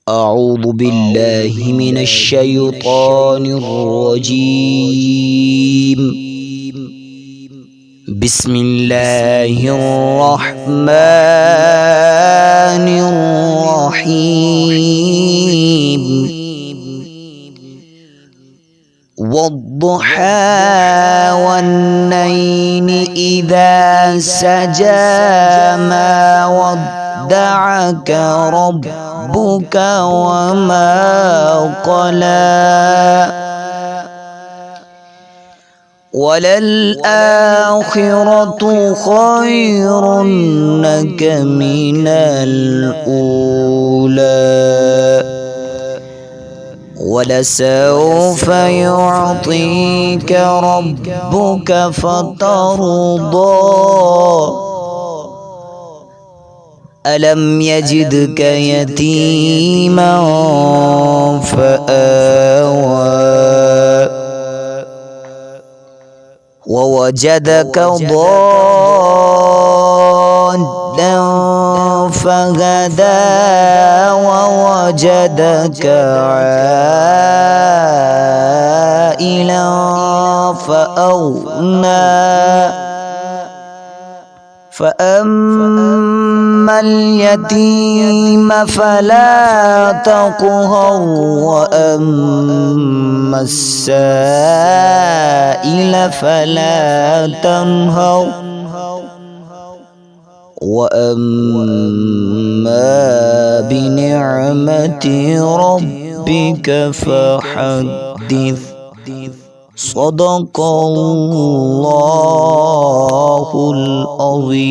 أعوذ بالله من الشيطان الرجيم. بسم الله الرحمن الرحيم. والضحى والليل إذا سجى ما ودعك ربك وما قلى وللآخرة خير لك من الأولى ولسوف يعطيك ربك فترضى ألم يجدك يتيما فآوى ووجدك ضالا فهدى ووجدك عائلا فأغنى فأما اليتيم فلا تقهر وأما السائل فلا تنهر وأما بنعمة ربك فحدث. صدق الله العظيم.